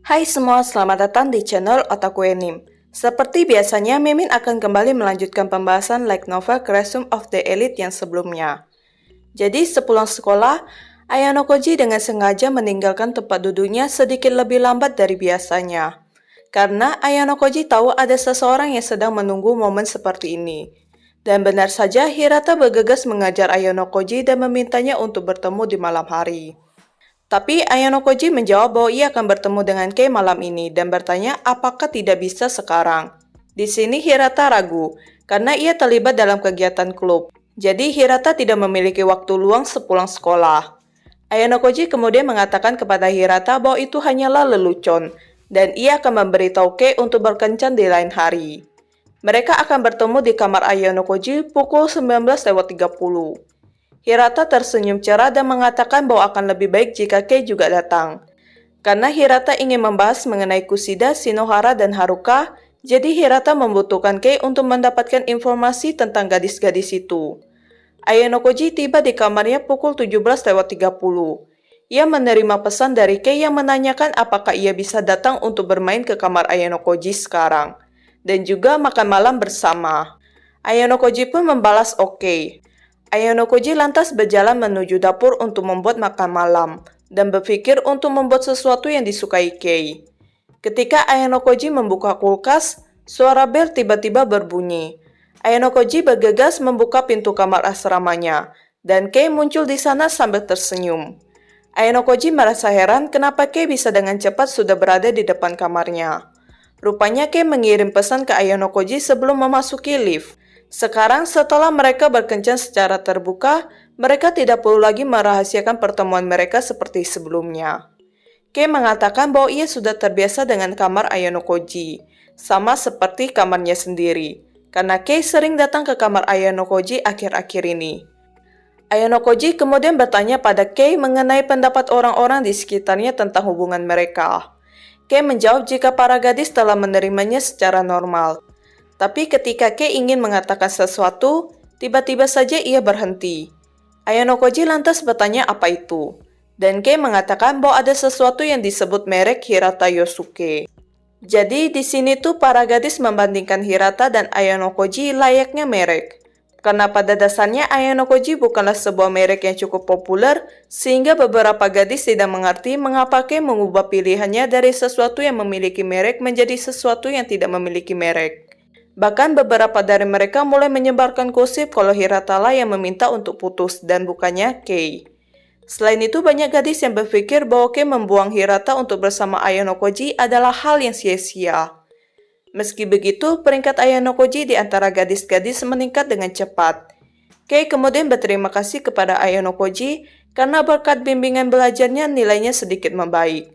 Hai semua, selamat datang di channel Otaku Anime. Seperti biasanya, Mimin akan kembali melanjutkan pembahasan light novel Classroom of the Elite yang sebelumnya. Jadi, sepulang sekolah, Ayano Koji dengan sengaja meninggalkan tempat duduknya sedikit lebih lambat dari biasanya. Karena Ayano Koji tahu ada seseorang yang sedang menunggu momen seperti ini. Dan benar saja, Hirata bergegas mengajar Ayano Koji dan memintanya untuk bertemu di malam hari. Tapi Ayano Koji menjawab bahwa ia akan bertemu dengan Kei malam ini dan bertanya apakah tidak bisa sekarang. Di sini Hirata ragu, karena ia terlibat dalam kegiatan klub. Jadi Hirata tidak memiliki waktu luang sepulang sekolah. Ayano Koji kemudian mengatakan kepada Hirata bahwa itu hanyalah lelucon, dan ia akan memberitahu Kei untuk berkencan di lain hari. Mereka akan bertemu di kamar Ayano Koji pukul 19.30. Hirata tersenyum cerah dan mengatakan bahwa akan lebih baik jika Kei juga datang. Karena Hirata ingin membahas mengenai Kushida, Shinohara, dan Haruka, jadi Hirata membutuhkan Kei untuk mendapatkan informasi tentang gadis-gadis itu. Ayano Koji tiba di kamarnya pukul 17.30. Ia menerima pesan dari Kei yang menanyakan apakah ia bisa datang untuk bermain ke kamar Ayano Koji sekarang, dan juga makan malam bersama. Ayano Koji pun membalas oke. Ayano Koji lantas berjalan menuju dapur untuk membuat makan malam, dan berpikir untuk membuat sesuatu yang disukai Kei. Ketika Ayano Koji membuka kulkas, suara bel tiba-tiba berbunyi. Ayano Koji bergegas membuka pintu kamar asramanya, dan Kei muncul di sana sambil tersenyum. Ayano Koji merasa heran kenapa Kei bisa dengan cepat sudah berada di depan kamarnya. Rupanya Kei mengirim pesan ke Ayano Koji sebelum memasuki lift. Sekarang setelah mereka berkencan secara terbuka, mereka tidak perlu lagi merahasiakan pertemuan mereka seperti sebelumnya. Kei mengatakan bahwa ia sudah terbiasa dengan kamar Ayano Koji, sama seperti kamarnya sendiri, karena Kei sering datang ke kamar Ayano Koji akhir-akhir ini. Ayano Koji kemudian bertanya pada Kei mengenai pendapat orang-orang di sekitarnya tentang hubungan mereka. Kei menjawab jika para gadis telah menerimanya secara normal. Tapi ketika Kei ingin mengatakan sesuatu, tiba-tiba saja ia berhenti. Ayano Koji lantas bertanya apa itu. Dan Kei mengatakan bahwa ada sesuatu yang disebut merek Hirata Yosuke. Jadi di sini tuh para gadis membandingkan Hirata dan Ayano Koji layaknya merek. Karena pada dasarnya Ayano Koji bukanlah sebuah merek yang cukup populer, sehingga beberapa gadis tidak mengerti mengapa Kei mengubah pilihannya dari sesuatu yang memiliki merek menjadi sesuatu yang tidak memiliki merek. Bahkan beberapa dari mereka mulai menyebarkan gosip kalau Hirata lah yang meminta untuk putus dan bukannya Kei. Selain itu banyak gadis yang berpikir bahwa Kei membuang Hirata untuk bersama Ayano Koji adalah hal yang sia-sia. Meski begitu, peringkat Ayano Koji di antara gadis-gadis meningkat dengan cepat. Kei kemudian berterima kasih kepada Ayano Koji karena berkat bimbingan belajarnya nilainya sedikit membaik.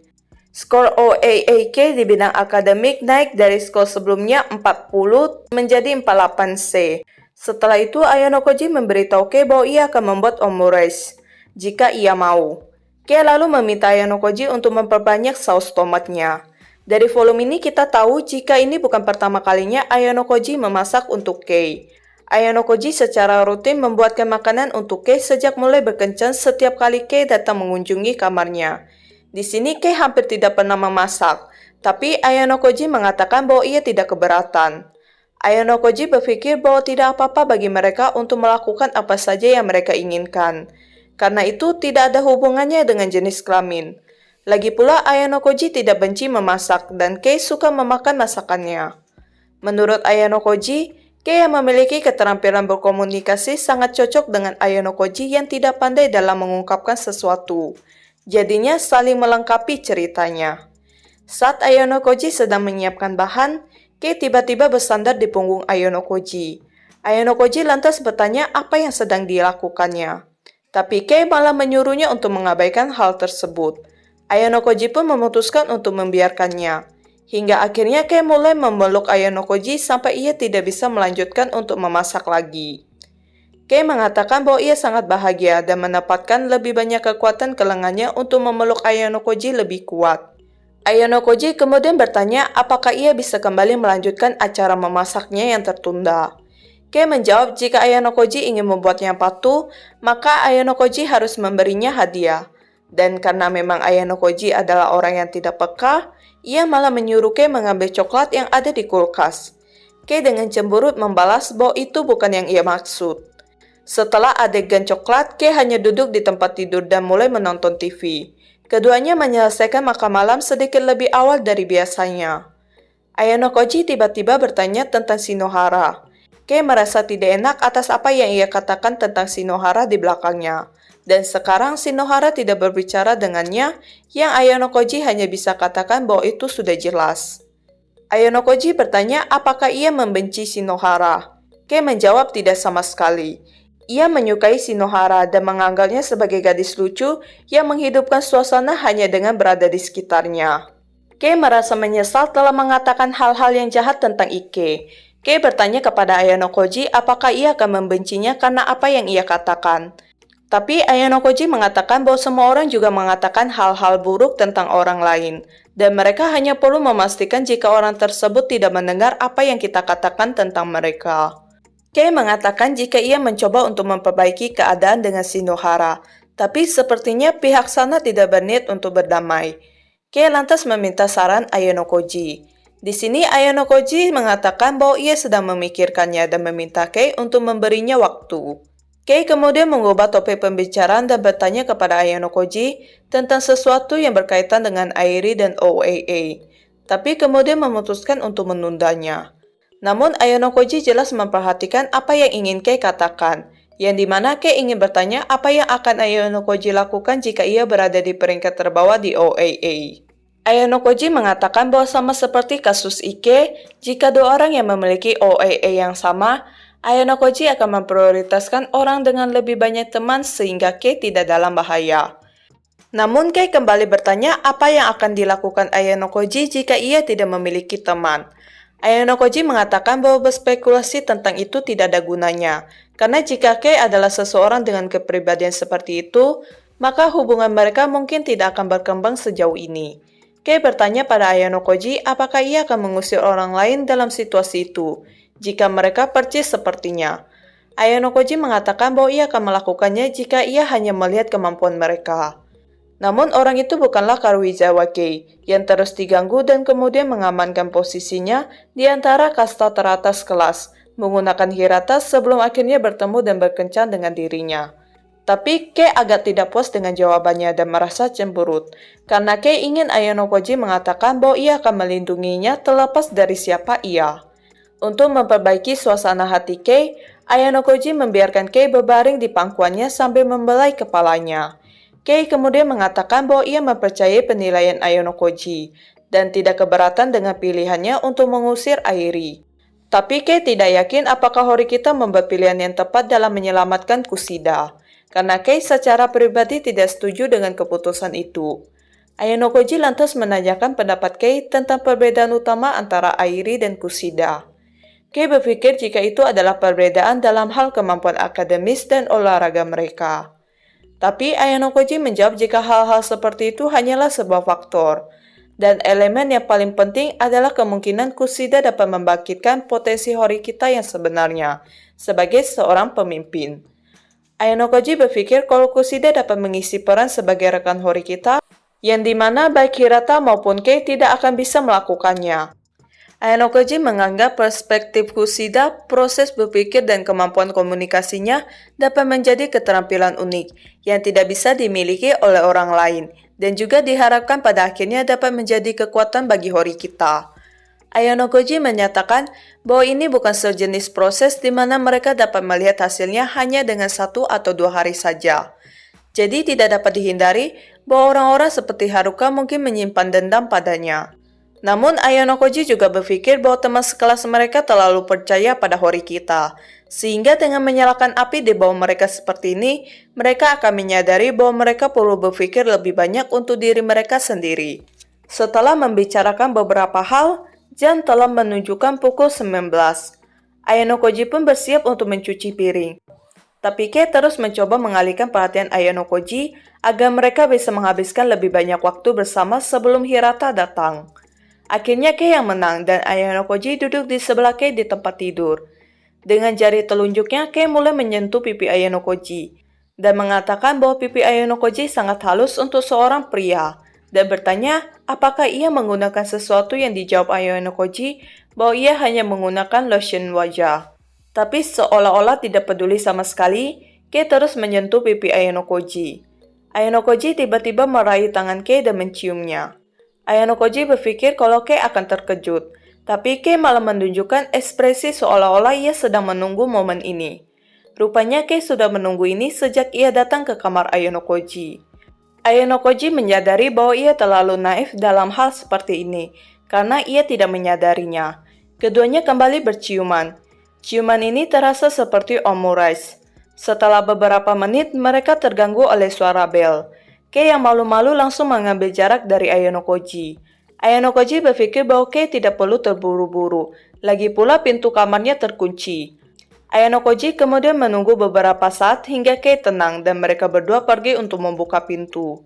Skor OAAK di bidang akademik naik dari skor sebelumnya 40 menjadi 48C. Setelah itu, Ayano Koji memberitahu Kei bahwa ia akan membuat omurice jika ia mau. Kei lalu meminta Ayano Koji untuk memperbanyak saus tomatnya. Dari volume ini kita tahu jika ini bukan pertama kalinya Ayano Koji memasak untuk Kei. Ayano Koji secara rutin membuatkan makanan untuk Kei sejak mulai berkencan setiap kali Kei datang mengunjungi kamarnya. Di sini Kei hampir tidak pernah memasak, tapi Ayano Koji mengatakan bahwa ia tidak keberatan. Ayano Koji berpikir bahwa tidak apa-apa bagi mereka untuk melakukan apa saja yang mereka inginkan. Karena itu tidak ada hubungannya dengan jenis kelamin. Lagi pula Ayano Koji tidak benci memasak dan Kei suka memakan masakannya. Menurut Ayano Koji, Kei yang memiliki keterampilan berkomunikasi sangat cocok dengan Ayano Koji yang tidak pandai dalam mengungkapkan sesuatu. Jadinya saling melengkapi ceritanya. Saat Ayano Koji sedang menyiapkan bahan, Kei tiba-tiba bersandar di punggung Ayano Koji. Ayano Koji lantas bertanya apa yang sedang dilakukannya. Tapi Kei malah menyuruhnya untuk mengabaikan hal tersebut. Ayano Koji pun memutuskan untuk membiarkannya. Hingga akhirnya Kei mulai memeluk Ayano Koji sampai ia tidak bisa melanjutkan untuk memasak lagi. Kei mengatakan bahwa ia sangat bahagia dan mendapatkan lebih banyak kekuatan ke lengannya untuk memeluk Ayano Koji lebih kuat. Ayano Koji kemudian bertanya apakah ia bisa kembali melanjutkan acara memasaknya yang tertunda. Kei menjawab jika Ayano Koji ingin membuatnya patuh, maka Ayano Koji harus memberinya hadiah. Dan karena memang Ayano Koji adalah orang yang tidak peka, ia malah menyuruh Kei mengambil coklat yang ada di kulkas. Kei dengan cemberut membalas bahwa itu bukan yang ia maksud. Setelah adegan coklat, Kei hanya duduk di tempat tidur dan mulai menonton TV. Keduanya menyelesaikan makan malam sedikit lebih awal dari biasanya. Ayano Koji tiba-tiba bertanya tentang Shinohara. Kei merasa tidak enak atas apa yang ia katakan tentang Shinohara di belakangnya. Dan sekarang Shinohara tidak berbicara dengannya, yang Ayano Koji hanya bisa katakan bahwa itu sudah jelas. Ayano Koji bertanya apakah ia membenci Shinohara. Kei menjawab tidak sama sekali. Ia menyukai Shinohara dan menganggapnya sebagai gadis lucu yang menghidupkan suasana hanya dengan berada di sekitarnya. Kei merasa menyesal telah mengatakan hal-hal yang jahat tentang Ike. Kei bertanya kepada Ayano Koji apakah ia akan membencinya karena apa yang ia katakan. Tapi Ayano Koji mengatakan bahwa semua orang juga mengatakan hal-hal buruk tentang orang lain. Dan mereka hanya perlu memastikan jika orang tersebut tidak mendengar apa yang kita katakan tentang mereka. Kei mengatakan jika ia mencoba untuk memperbaiki keadaan dengan Shinohara, tapi sepertinya pihak sana tidak berniat untuk berdamai. Kei lantas meminta saran Ayano Koji. Di sini Ayano Koji mengatakan bahwa ia sedang memikirkannya dan meminta Kei untuk memberinya waktu. Kei kemudian mengubah topik pembicaraan dan bertanya kepada Ayano Koji tentang sesuatu yang berkaitan dengan Airi dan OAA, tapi kemudian memutuskan untuk menundanya. Namun Ayano Koji jelas memperhatikan apa yang ingin Kei katakan, yang dimana Kei ingin bertanya apa yang akan Ayano Koji lakukan jika ia berada di peringkat terbawah di OAA. Ayano Koji mengatakan bahwa sama seperti kasus Ike, jika dua orang yang memiliki OAA yang sama, Ayano Koji akan memprioritaskan orang dengan lebih banyak teman sehingga Kei tidak dalam bahaya. Namun Kei kembali bertanya apa yang akan dilakukan Ayano Koji jika ia tidak memiliki teman. Ayano Koji mengatakan bahwa berspekulasi tentang itu tidak ada gunanya, karena jika Kei adalah seseorang dengan kepribadian seperti itu, maka hubungan mereka mungkin tidak akan berkembang sejauh ini. Kei bertanya pada Ayano Koji apakah ia akan mengusir orang lain dalam situasi itu, jika mereka percis sepertinya. Ayano Koji mengatakan bahwa ia akan melakukannya jika ia hanya melihat kemampuan mereka. Namun orang itu bukanlah Karuizawa Kei yang terus diganggu dan kemudian mengamankan posisinya di antara kasta teratas kelas, menggunakan Hirata sebelum akhirnya bertemu dan berkencan dengan dirinya. Tapi Kei agak tidak puas dengan jawabannya dan merasa cemberut, karena Kei ingin Ayano Koji mengatakan bahwa ia akan melindunginya terlepas dari siapa ia. Untuk memperbaiki suasana hati Kei, Ayano Koji membiarkan Kei berbaring di pangkuannya sambil membelai kepalanya. Kei kemudian mengatakan bahwa ia mempercayai penilaian Ayano Koji dan tidak keberatan dengan pilihannya untuk mengusir Airi. Tapi Kei tidak yakin apakah Horikita membuat pilihan yang tepat dalam menyelamatkan Kushida, karena Kei secara pribadi tidak setuju dengan keputusan itu. Ayano Koji lantas menanyakan pendapat Kei tentang perbedaan utama antara Airi dan Kushida. Kei berpikir jika itu adalah perbedaan dalam hal kemampuan akademis dan olahraga mereka. Tapi Ayano Koji menjawab jika hal-hal seperti itu hanyalah sebuah faktor, dan elemen yang paling penting adalah kemungkinan Kushida dapat membangkitkan potensi Horikita yang sebenarnya sebagai seorang pemimpin. Ayano Koji berpikir kalau Kushida dapat mengisi peran sebagai rekan Horikita, yang dimana baik Hirata maupun Kei tidak akan bisa melakukannya. Ayano Koji menganggap perspektif Kushida, proses berpikir dan kemampuan komunikasinya dapat menjadi keterampilan unik yang tidak bisa dimiliki oleh orang lain dan juga diharapkan pada akhirnya dapat menjadi kekuatan bagi Horikita. Ayano Koji menyatakan bahwa ini bukan sejenis proses di mana mereka dapat melihat hasilnya hanya dengan 1 atau 2 hari saja. Jadi tidak dapat dihindari bahwa orang-orang seperti Haruka mungkin menyimpan dendam padanya. Namun Ayano Koji juga berpikir bahwa teman sekelas mereka terlalu percaya pada Horikita, sehingga dengan menyalakan api di bawah mereka seperti ini, mereka akan menyadari bahwa mereka perlu berpikir lebih banyak untuk diri mereka sendiri. Setelah membicarakan beberapa hal, jam telah menunjukkan pukul 19. Ayano Koji pun bersiap untuk mencuci piring. Tapi Kei terus mencoba mengalihkan perhatian Ayano Koji agar mereka bisa menghabiskan lebih banyak waktu bersama sebelum Hirata datang. Akhirnya Kei yang menang dan Ayano Koji duduk di sebelah Kei di tempat tidur. Dengan jari telunjuknya, Kei mulai menyentuh pipi Ayano Koji dan mengatakan bahwa pipi Ayano Koji sangat halus untuk seorang pria. dan bertanya apakah ia menggunakan sesuatu yang dijawab Ayanokoji bahwa ia hanya menggunakan lotion wajah. Tapi seolah-olah tidak peduli sama sekali, Kei terus menyentuh pipi Ayanokoji. Ayanokoji tiba-tiba meraih tangan Kei dan menciumnya. Ayanokoji berpikir kalau Kei akan terkejut, tapi Kei malah menunjukkan ekspresi seolah-olah ia sedang menunggu momen ini. Rupanya Kei sudah menunggu ini sejak ia datang ke kamar Ayanokoji. Ayanokoji menyadari bahwa ia terlalu naif dalam hal seperti ini, karena ia tidak menyadarinya. Keduanya kembali berciuman. Ciuman ini terasa seperti omurice. Setelah beberapa menit, mereka terganggu oleh suara bel. Kei yang malu-malu langsung mengambil jarak dari Ayanokoji. Ayanokoji berpikir bahwa Kei tidak perlu terburu-buru. Lagi pula pintu kamarnya terkunci. Ayanokoji kemudian menunggu beberapa saat hingga Kei tenang dan mereka berdua pergi untuk membuka pintu.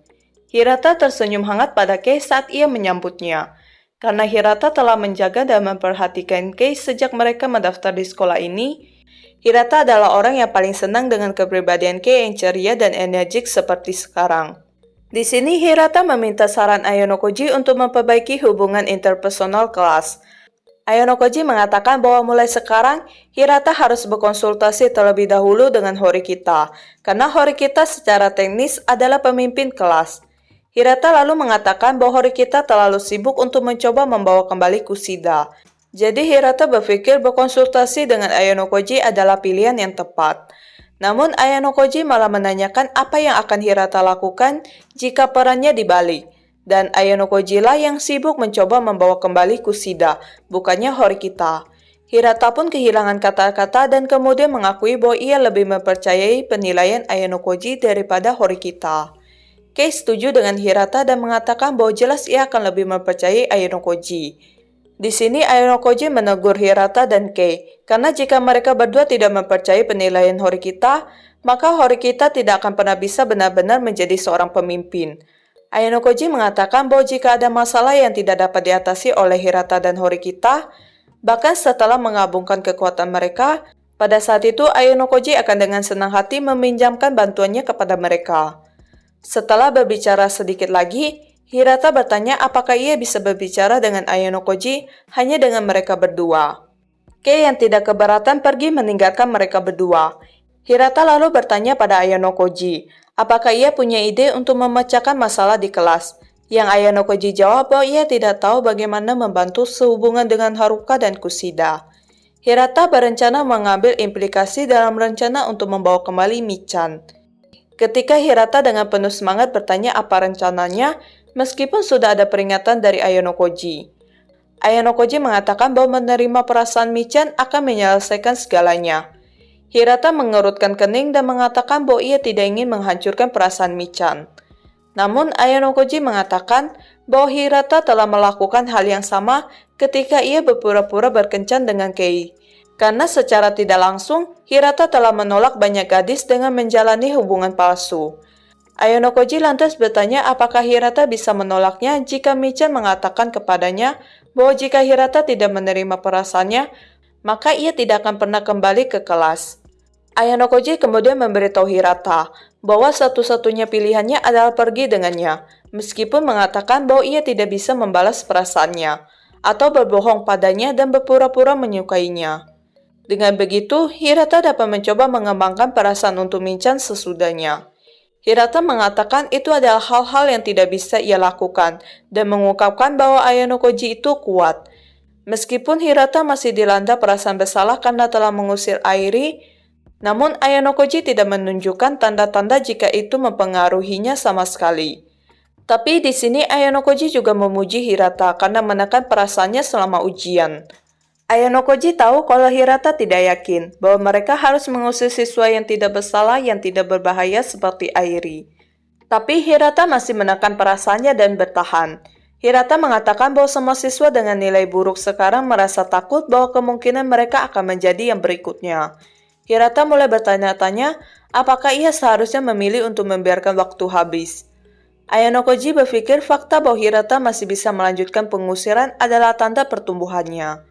Hirata tersenyum hangat pada Kei saat ia menyambutnya. Karena Hirata telah menjaga dan memperhatikan Kei sejak mereka mendaftar di sekolah ini, Hirata adalah orang yang paling senang dengan kepribadian Kei yang ceria dan energik seperti sekarang. Di sini Hirata meminta saran Ayanokoji untuk memperbaiki hubungan interpersonal kelas. Ayanokoji mengatakan bahwa mulai sekarang Hirata harus berkonsultasi terlebih dahulu dengan Horikita, karena Horikita secara teknis adalah pemimpin kelas. Hirata lalu mengatakan bahwa Horikita terlalu sibuk untuk mencoba membawa kembali Kushida. Jadi Hirata berpikir berkonsultasi dengan Ayanokoji adalah pilihan yang tepat. Namun Ayanokoji malah menanyakan apa yang akan Hirata lakukan jika perannya dibalik. Dan Ayanokoji lah yang sibuk mencoba membawa kembali Kushida, bukannya Horikita. Hirata pun kehilangan kata-kata dan kemudian mengakui bahwa ia lebih mempercayai penilaian Ayanokoji daripada Horikita. Kei setuju dengan Hirata dan mengatakan bahwa jelas ia akan lebih mempercayai Ayanokoji. Di sini Ayanokoji menegur Hirata dan Kei, karena jika mereka berdua tidak mempercayai penilaian Horikita, maka Horikita tidak akan pernah bisa benar-benar menjadi seorang pemimpin. Ayanokoji mengatakan bahwa jika ada masalah yang tidak dapat diatasi oleh Hirata dan Horikita, bahkan setelah menggabungkan kekuatan mereka, pada saat itu Ayanokoji akan dengan senang hati meminjamkan bantuannya kepada mereka. Setelah berbicara sedikit lagi, Hirata bertanya apakah ia bisa berbicara dengan Ayanokoji hanya dengan mereka berdua. Kei yang tidak keberatan pergi meninggalkan mereka berdua. Hirata lalu bertanya pada Ayanokoji, apakah ia punya ide untuk memecahkan masalah di kelas. Yang Ayanokoji jawab bahwa ia tidak tahu bagaimana membantu sehubungan dengan Haruka dan Kushida. Hirata berencana mengambil implikasi dalam rencana untuk membawa kembali Michan. Ketika Hirata dengan penuh semangat bertanya apa rencananya, meskipun sudah ada peringatan dari Ayanokoji. Ayanokoji mengatakan bahwa menerima perasaan Michan akan menyelesaikan segalanya. Hirata mengerutkan kening dan mengatakan bahwa ia tidak ingin menghancurkan perasaan Michan. Namun Ayanokoji mengatakan bahwa Hirata telah melakukan hal yang sama ketika ia berpura-pura berkencan dengan Kei. Karena secara tidak langsung, Hirata telah menolak banyak gadis dengan menjalani hubungan palsu. Ayanokoji lantas bertanya apakah Hirata bisa menolaknya jika Michan mengatakan kepadanya bahwa jika Hirata tidak menerima perasaannya, maka ia tidak akan pernah kembali ke kelas. Ayanokoji kemudian memberitahu Hirata bahwa satu-satunya pilihannya adalah pergi dengannya, meskipun mengatakan bahwa ia tidak bisa membalas perasaannya, atau berbohong padanya dan berpura-pura menyukainya. Dengan begitu, Hirata dapat mencoba mengembangkan perasaan untuk Michan sesudahnya. Hirata mengatakan itu adalah hal-hal yang tidak bisa ia lakukan dan mengungkapkan bahwa Ayanokoji itu kuat. Meskipun Hirata masih dilanda perasaan bersalah karena telah mengusir Airi, namun Ayanokoji tidak menunjukkan tanda-tanda jika itu mempengaruhinya sama sekali. Tapi di sini Ayanokoji juga memuji Hirata karena menekan perasaannya selama ujian. Ayanokoji tahu kalau Hirata tidak yakin bahwa mereka harus mengusir siswa yang tidak bersalah yang tidak berbahaya seperti Airi. Tapi Hirata masih menekan perasaannya dan bertahan. Hirata mengatakan bahwa semua siswa dengan nilai buruk sekarang merasa takut bahwa kemungkinan mereka akan menjadi yang berikutnya. Hirata mulai bertanya-tanya apakah ia seharusnya memilih untuk membiarkan waktu habis. Ayanokoji berpikir fakta bahwa Hirata masih bisa melanjutkan pengusiran adalah tanda pertumbuhannya.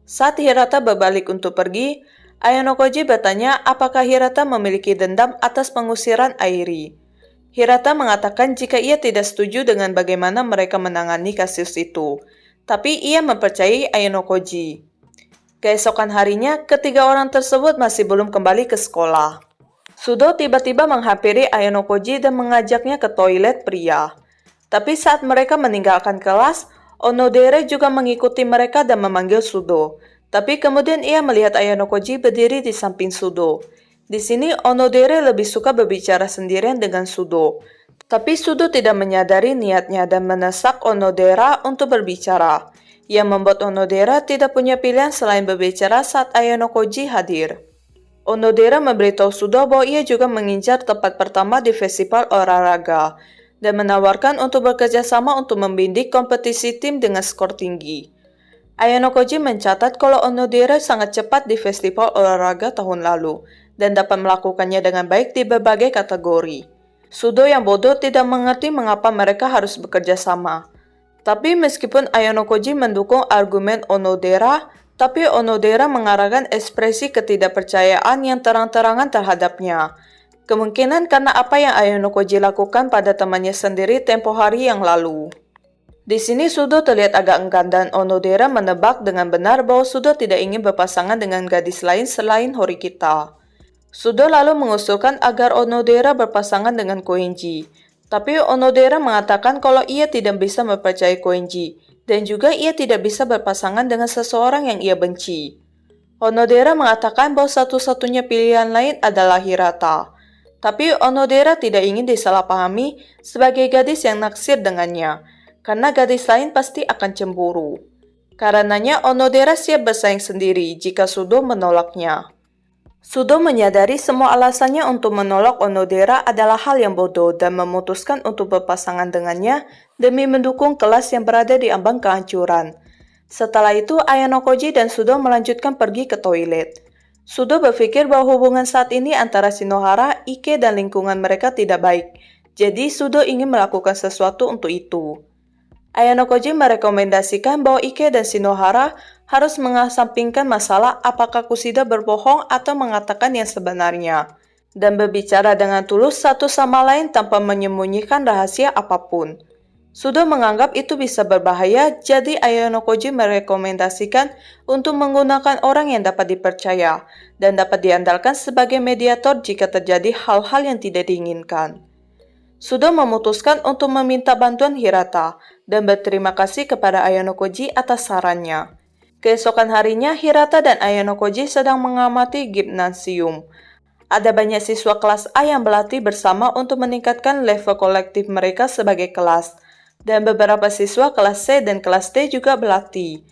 Saat Hirata berbalik untuk pergi, Ayanokoji bertanya apakah Hirata memiliki dendam atas pengusiran Airi. Hirata mengatakan jika ia tidak setuju dengan bagaimana mereka menangani kasus itu, tapi ia mempercayai Ayano Koji. Keesokan harinya, ketiga orang tersebut masih belum kembali ke sekolah. Sudo tiba-tiba menghampiri Ayano Koji dan mengajaknya ke toilet pria. Tapi saat mereka meninggalkan kelas, Onodera juga mengikuti mereka dan memanggil Sudo. Tapi kemudian ia melihat Ayano Koji berdiri di samping Sudo. Di sini Onodera lebih suka berbicara sendirian dengan Sudo. Tapi Sudo tidak menyadari niatnya dan menesak Onodera untuk berbicara, yang membuat Onodera tidak punya pilihan selain berbicara saat Ayano Koji hadir. Onodera memberitahu Sudo bahwa ia juga mengincar tempat pertama di festival olahraga dan menawarkan untuk bekerja sama untuk membidik kompetisi tim dengan skor tinggi. Ayano Koji mencatat kalau Onodera sangat cepat di festival olahraga tahun lalu dan dapat melakukannya dengan baik di berbagai kategori. Sudo yang bodoh tidak mengerti mengapa mereka harus bekerja sama. Tapi meskipun Ayano Koji mendukung argumen Onodera, tapi Onodera mengarahkan ekspresi ketidakpercayaan yang terang-terangan terhadapnya. Kemungkinan karena apa yang Ayano Koji lakukan pada temannya sendiri tempo hari yang lalu. Di sini Sudo terlihat agak enggan dan Onodera menebak dengan benar bahwa Sudo tidak ingin berpasangan dengan gadis lain selain Horikita. Sudo lalu mengusulkan agar Onodera berpasangan dengan Koenji. Tapi Onodera mengatakan kalau ia tidak bisa mempercayai Koenji, dan juga ia tidak bisa berpasangan dengan seseorang yang ia benci. Onodera mengatakan bahwa satu-satunya pilihan lain adalah Hirata. Tapi Onodera tidak ingin disalahpahami sebagai gadis yang naksir dengannya, karena gadis lain pasti akan cemburu. Karenanya Onodera siap bersaing sendiri jika Sudo menolaknya. Sudo menyadari semua alasannya untuk menolak Onodera adalah hal yang bodoh dan memutuskan untuk berpasangan dengannya demi mendukung kelas yang berada di ambang kehancuran. Setelah itu, Ayano Koji dan Sudo melanjutkan pergi ke toilet. Sudo berpikir bahwa hubungan saat ini antara Shinohara, Ike, dan lingkungan mereka tidak baik. Jadi, Sudo ingin melakukan sesuatu untuk itu. Ayano Koji merekomendasikan bahwa Ike dan Shinohara harus mengesampingkan masalah apakah Kushida berbohong atau mengatakan yang sebenarnya, dan berbicara dengan tulus satu sama lain tanpa menyembunyikan rahasia apapun. Sudo menganggap itu bisa berbahaya, jadi Ayano Koji merekomendasikan untuk menggunakan orang yang dapat dipercaya dan dapat diandalkan sebagai mediator jika terjadi hal-hal yang tidak diinginkan. Sudo memutuskan untuk meminta bantuan Hirata dan berterima kasih kepada Ayano Koji atas sarannya. Keesokan harinya, Hirata dan Ayano Koji sedang mengamati gimnasium. Ada banyak siswa kelas A yang berlatih bersama untuk meningkatkan level kolektif mereka sebagai kelas, dan beberapa siswa kelas C dan kelas D juga berlatih.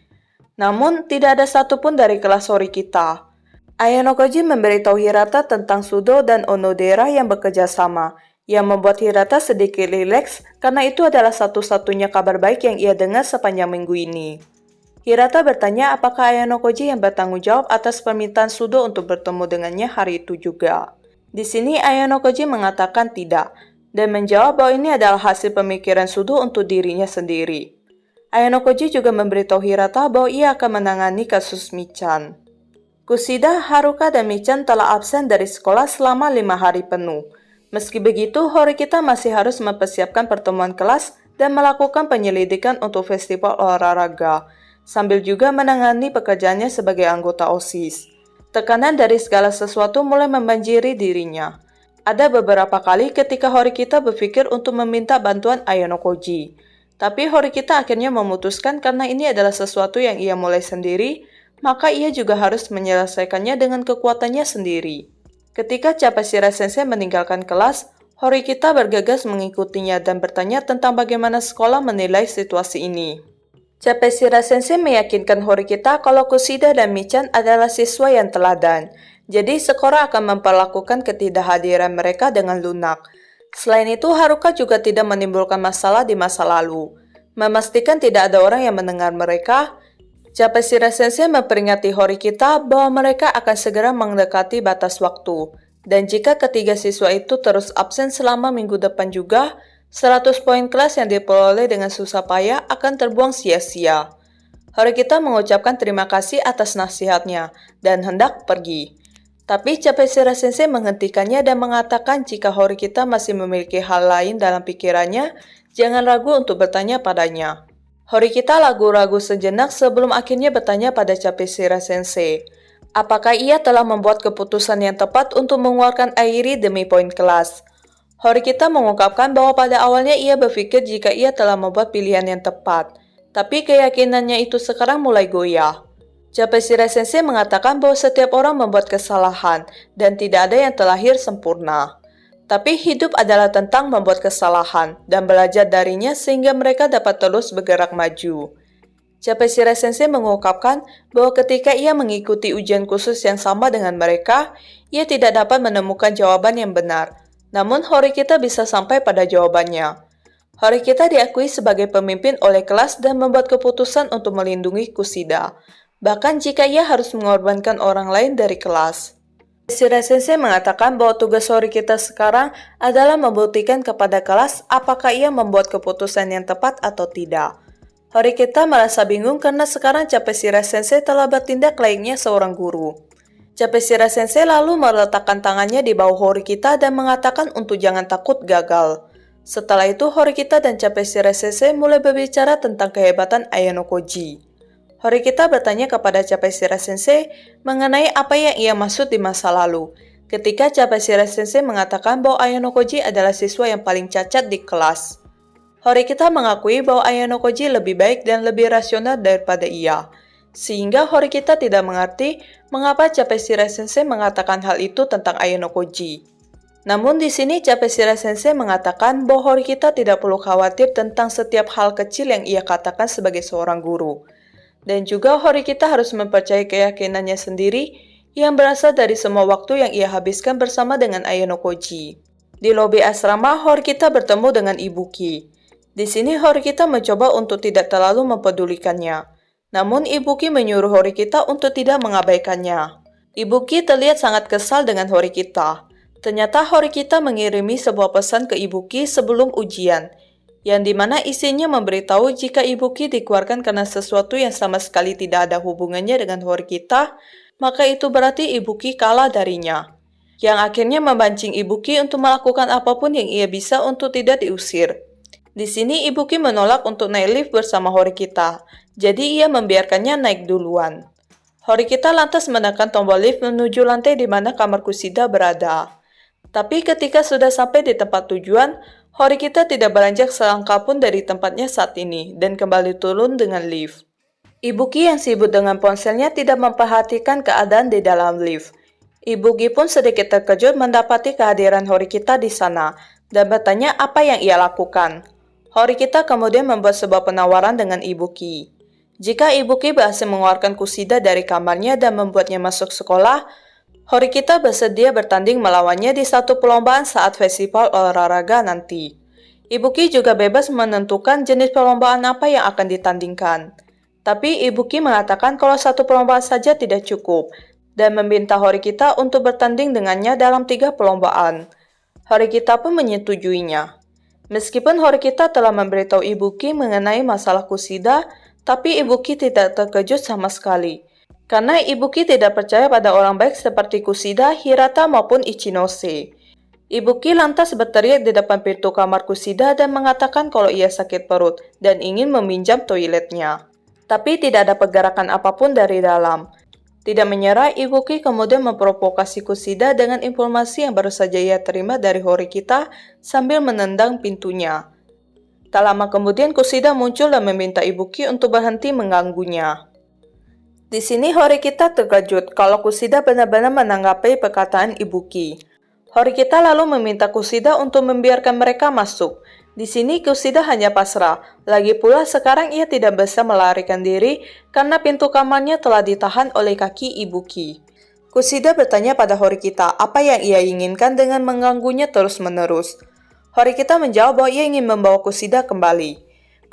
Namun, tidak ada satupun dari kelas Horikita. Ayano Koji memberitahu Hirata tentang Sudo dan Onodera yang bekerja sama, yang membuat Hirata sedikit rileks karena itu adalah satu-satunya kabar baik yang ia dengar sepanjang minggu ini. Hirata bertanya apakah Ayano Koji yang bertanggung jawab atas permintaan Sudo untuk bertemu dengannya hari itu juga. Di sini Ayano Koji mengatakan tidak, dan menjawab bahwa ini adalah hasil pemikiran Sudo untuk dirinya sendiri. Ayano Koji juga memberitahu Hirata bahwa ia akan menangani kasus Michan. Kushida, Haruka, dan Michan telah absen dari sekolah selama 5 hari penuh. Meski begitu, Horikita masih harus mempersiapkan pertemuan kelas dan melakukan penyelidikan untuk festival olahraga, sambil juga menangani pekerjaannya sebagai anggota OSIS. Tekanan dari segala sesuatu mulai membanjiri dirinya. Ada beberapa kali ketika Horikita berpikir untuk meminta bantuan Ayano Koji. Tapi Horikita akhirnya memutuskan karena ini adalah sesuatu yang ia mulai sendiri, maka ia juga harus menyelesaikannya dengan kekuatannya sendiri. Ketika Chapashira Sensei meninggalkan kelas, Horikita bergegas mengikutinya dan bertanya tentang bagaimana sekolah menilai situasi ini. Chapashira Sensei meyakinkan Horikita kalau Kushida dan Michan adalah siswa yang teladan, jadi sekolah akan memperlakukan ketidakhadiran mereka dengan lunak. Selain itu, Haruka juga tidak menimbulkan masalah di masa lalu. Memastikan tidak ada orang yang mendengar mereka, Chapashira Sensei memperingati Horikita bahwa mereka akan segera mendekati batas waktu, dan jika ketiga siswa itu terus absen selama minggu depan juga, 100 poin kelas yang diperoleh dengan susah payah akan terbuang sia-sia. Horikita mengucapkan terima kasih atas nasihatnya dan hendak pergi. Tapi Capesira Sensei menghentikannya dan mengatakan jika Horikita masih memiliki hal lain dalam pikirannya, jangan ragu untuk bertanya padanya. Horikita ragu-ragu sejenak sebelum akhirnya bertanya pada Capesira Sensei, apakah ia telah membuat keputusan yang tepat untuk mengeluarkan Airi demi poin kelas. Horikita mengungkapkan bahwa pada awalnya ia berpikir jika ia telah membuat pilihan yang tepat, tapi keyakinannya itu sekarang mulai goyah. Capesira Sensei mengatakan bahwa setiap orang membuat kesalahan dan tidak ada yang terlahir sempurna. Tapi hidup adalah tentang membuat kesalahan dan belajar darinya sehingga mereka dapat terus bergerak maju. Capesira Sensei mengungkapkan bahwa ketika ia mengikuti ujian khusus yang sama dengan mereka, ia tidak dapat menemukan jawaban yang benar. Namun Horikita bisa sampai pada jawabannya. Horikita diakui sebagai pemimpin oleh kelas dan membuat keputusan untuk melindungi Kushida, bahkan jika ia harus mengorbankan orang lain dari kelas. Capesira Sensei mengatakan bahwa tugas Horikita sekarang adalah membuktikan kepada kelas apakah ia membuat keputusan yang tepat atau tidak. Horikita merasa bingung karena sekarang Capesira Sensei telah bertindak layaknya seorang guru. Capesira Sensei lalu meletakkan tangannya di bawah Horikita dan mengatakan untuk jangan takut gagal. Setelah itu Horikita dan Capesira Sensei mulai berbicara tentang kehebatan Ayano Koji. Horikita bertanya kepada Capesira Sensei mengenai apa yang ia maksud di masa lalu, ketika Capesira Sensei mengatakan bahwa Ayano Koji adalah siswa yang paling cacat di kelas. Horikita mengakui bahwa Ayano Koji lebih baik dan lebih rasional daripada ia, sehingga Horikita tidak mengerti mengapa Capesira Sensei mengatakan hal itu tentang Ayano Koji. Namun di sini Capesira Sensei mengatakan bahwa Horikita tidak perlu khawatir tentang setiap hal kecil yang ia katakan sebagai seorang guru. Dan juga Horikita harus mempercayai keyakinannya sendiri yang berasal dari semua waktu yang ia habiskan bersama dengan Ayano Koji. Di lobi asrama, Horikita bertemu dengan Ibuki. Di sini Horikita mencoba untuk tidak terlalu mempedulikannya. Namun Ibuki menyuruh Horikita untuk tidak mengabaikannya. Ibuki terlihat sangat kesal dengan Horikita. Ternyata Horikita mengirimi sebuah pesan ke Ibuki sebelum ujian, yang dimana isinya memberitahu jika Ibuki dikeluarkan karena sesuatu yang sama sekali tidak ada hubungannya dengan Horikita, maka itu berarti Ibuki kalah darinya. Yang akhirnya memancing Ibuki untuk melakukan apapun yang ia bisa untuk tidak diusir. Di sini Ibuki menolak untuk naik lift bersama Horikita, jadi ia membiarkannya naik duluan. Horikita lantas menekan tombol lift menuju lantai di mana kamar Kushida berada. Tapi ketika sudah sampai di tempat tujuan, Horikita tidak beranjak selangkah pun dari tempatnya saat ini dan kembali turun dengan lift. Ibuki yang sibuk dengan ponselnya tidak memperhatikan keadaan di dalam lift. Ibuki pun sedikit terkejut mendapati kehadiran Horikita di sana dan bertanya apa yang ia lakukan. Horikita kemudian membuat sebuah penawaran dengan Ibuki. Jika Ibuki berhasil mengeluarkan Kushida dari kamarnya dan membuatnya masuk sekolah, Horikita bersedia bertanding melawannya di satu perlombaan saat festival olahraga nanti. Ibuki juga bebas menentukan jenis perlombaan apa yang akan ditandingkan. Tapi Ibuki mengatakan kalau satu perlombaan saja tidak cukup dan meminta Horikita untuk bertanding dengannya dalam 3 perlombaan. Horikita pun menyetujuinya. Meskipun Horikita telah memberitahu Ibuki mengenai masalah Kushida, tapi Ibuki tidak terkejut sama sekali. Karena Ibuki tidak percaya pada orang baik seperti Kushida, Hirata maupun Ichinose. Ibuki lantas berteriak di depan pintu kamar Kushida dan mengatakan kalau ia sakit perut dan ingin meminjam toiletnya. Tapi tidak ada pergerakan apapun dari dalam. Tidak menyerah, Ibuki kemudian memprovokasi Kushida dengan informasi yang baru saja ia terima dari Horikita sambil menendang pintunya. Tak lama kemudian Kushida muncul dan meminta Ibuki untuk berhenti mengganggunya. Di sini Horikita terkejut kalau Kushida benar-benar menanggapi perkataan Ibuki. Horikita lalu meminta Kushida untuk membiarkan mereka masuk. Di sini Kushida hanya pasrah. Lagi pula sekarang ia tidak bisa melarikan diri karena pintu kamarnya telah ditahan oleh kaki Ibuki. Kushida bertanya pada Horikita apa yang ia inginkan dengan mengganggunya terus-menerus. Horikita menjawab bahwa ia ingin membawa Kushida kembali.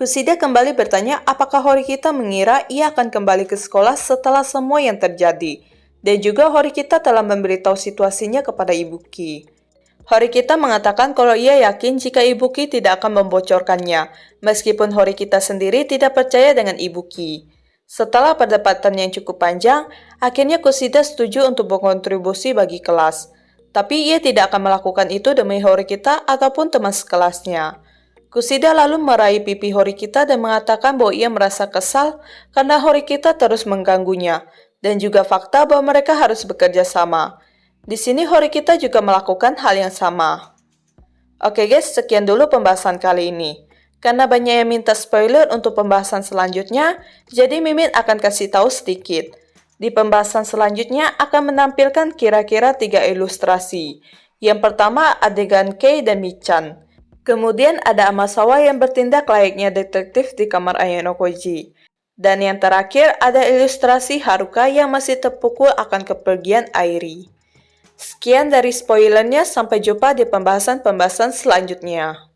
Kushida kembali bertanya apakah Horikita mengira ia akan kembali ke sekolah setelah semua yang terjadi. Dan juga Horikita telah memberitahu situasinya kepada Ibuki. Horikita mengatakan kalau ia yakin jika Ibuki tidak akan membocorkannya, meskipun Horikita sendiri tidak percaya dengan Ibuki. Setelah perdebatan yang cukup panjang, akhirnya Kusida setuju untuk berkontribusi bagi kelas. Tapi ia tidak akan melakukan itu demi Horikita ataupun teman sekelasnya. Kusida lalu meraih pipi Horikita dan mengatakan bahwa ia merasa kesal karena Horikita terus mengganggunya, dan juga fakta bahwa mereka harus bekerja sama. Di sini Horikita juga melakukan hal yang sama. Oke guys, sekian dulu pembahasan kali ini. Karena banyak yang minta spoiler untuk pembahasan selanjutnya, jadi Mimin akan kasih tahu sedikit. Di pembahasan selanjutnya akan menampilkan kira-kira 3 ilustrasi. Yang pertama adegan Kei dan Michan. Kemudian ada Amasawa yang bertindak layaknya detektif di kamar Ayano Koji. Dan yang terakhir ada ilustrasi Haruka yang masih terpukul akan kepergian Airi. Sekian dari spoilernya, sampai jumpa di pembahasan-pembahasan selanjutnya.